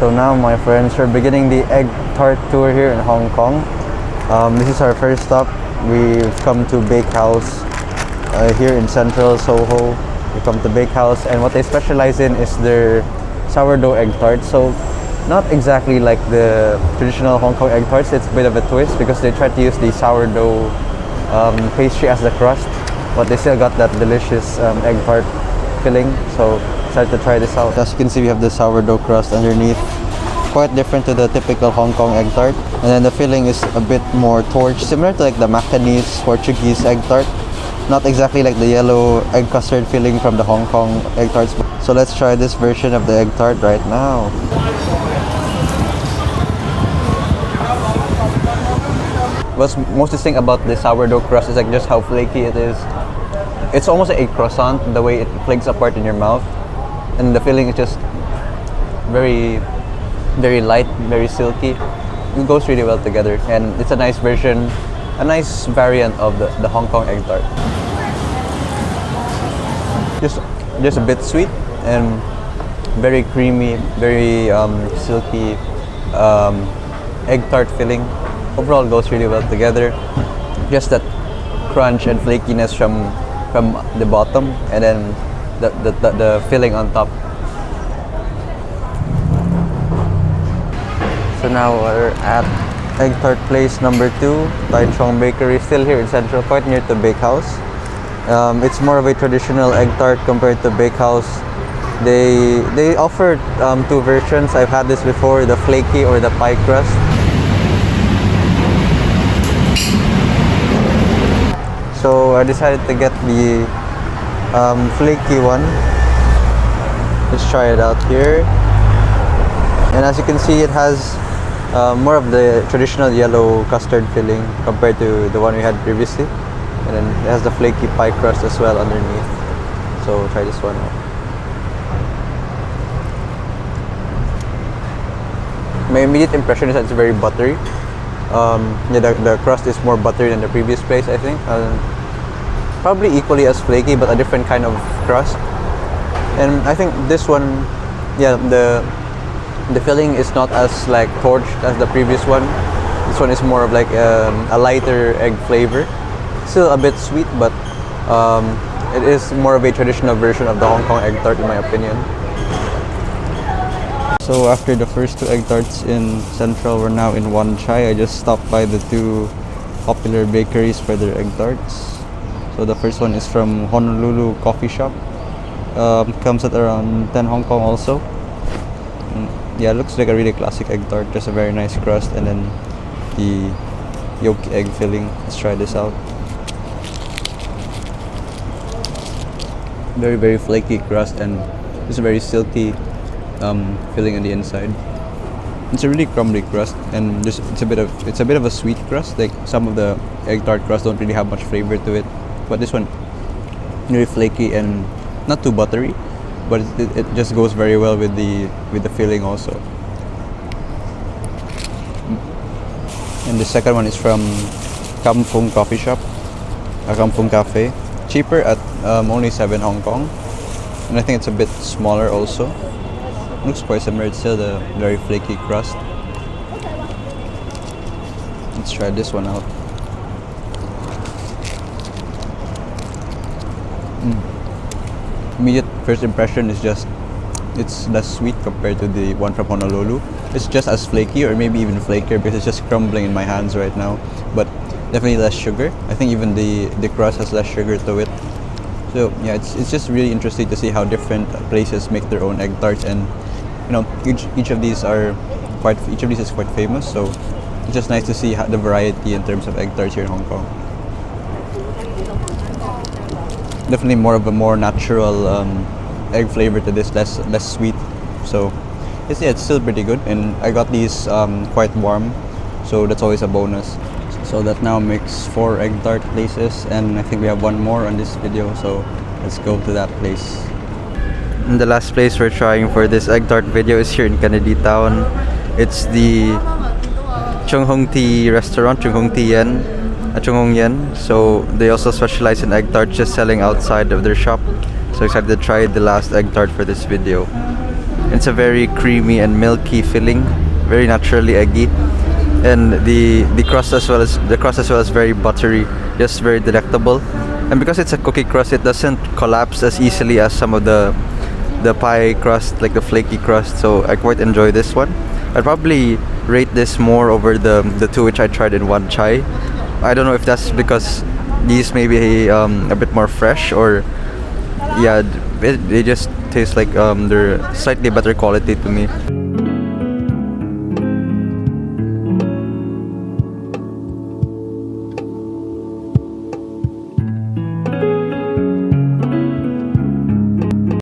So now, my friends, we're beginning the egg tart tour here in Hong Kong. This is our first stop. We've come to Bakehouse here in Central Soho. We come to Bakehouse, and what they specialize in is their sourdough egg tarts. So not exactly like the traditional Hong Kong egg tarts. It's a bit of a twist because they try to use the sourdough pastry as the crust, but they still got that delicious egg tart filling. So excited to try this out. As you can see, we have the sourdough crust underneath, quite different to the typical Hong Kong egg tart. And then the filling is a bit more torch, similar to like the Macanese Portuguese egg tart. Not exactly like the yellow egg custard filling from the Hong Kong egg tarts. So let's try this version of the egg tart right now. What's most distinct about the sourdough crust is like just how flaky it is. It's almost like a croissant, the way it flakes apart in your mouth. And the filling is just very, very light, very silky. It goes really well together, and it's a nice version, a nice variant of the Hong Kong egg tart. Just a bit sweet and very creamy, very silky egg tart filling. Overall, goes really well together. Just that crunch and flakiness from the bottom, and then the filling on top. So now we're at egg tart place number 2, Tai Chong Bakery, still here in Central, quite near to Bakehouse. It's more of a traditional egg tart compared to Bakehouse. They offer 2 versions. I've had this before, the flaky or the pie crust. So I decided to get the flaky one. Let's try it out here. And as you can see, it has more of the traditional yellow custard filling compared to the one we had previously. And then it has the flaky pie crust as well underneath. So try this one out. My immediate impression is that it's very buttery. Yeah, the crust is more buttery than the previous place, I think. Probably equally as flaky, but a different kind of crust. And I think this one, yeah, the filling is not as like torched as the previous one. This one is more of like a lighter egg flavor. Still a bit sweet, but it is more of a traditional version of the Hong Kong egg tart, in my opinion. So after the first 2 egg tarts in Central, we're now in Wan Chai. I just stopped by the 2 popular bakeries for their egg tarts. So the first one is from Honolulu Coffee Shop. Comes at around 10 Hong Kong also. Yeah, it looks like a really classic egg tart. Just a very nice crust, and then the yolk egg filling. Let's try this out. Very, very flaky crust, and just a very silky filling on the inside. It's a really crumbly crust, and just it's a bit of a sweet crust. Like some of the egg tart crust don't really have much flavor to it, but this one really flaky and not too buttery, but it just goes very well with the filling also. And the second one is from Kampung Coffee Shop, Kampung Cafe. Cheaper at only 7 Hong Kong, and I think it's a bit smaller also. Looks quite similar. It's still the very flaky crust. Let's try this one out. Immediate first impression is just it's less sweet compared to the one from Honolulu. It's just as flaky, or maybe even flakier, because it's just crumbling in my hands right now. But definitely less sugar. I think even the crust has less sugar to it. So yeah, it's just really interesting to see how different places make their own egg tarts, and you know, each of these is quite famous. So it's just nice to see the variety in terms of egg tarts here in Hong Kong. Definitely more of a more natural egg flavor to this, less sweet. So it's still pretty good, and I got these quite warm, so that's always a bonus. So that now makes 4 egg tart places, and I think we have one more on this video, so let's go to that place. And the last place we're trying for this egg tart video is here in Kennedy Town. It's the Chung Hung Tea restaurant, Chung Hung Tea Yen, Chung Hung Yen. So they also specialize in egg tarts, just selling outside of their shop. So excited to try the last egg tart for this video. It's a very creamy and milky filling, very naturally eggy, and the crust as well as very buttery, just very delectable. And because it's a cookie crust, it doesn't collapse as easily as some of the pie crust, like the flaky crust. So I quite enjoy this one. I'd probably rate this more over the two which I tried in Wan Chai. I don't know if that's because these may be a bit more fresh, or yeah, they just taste like they're slightly better quality to me.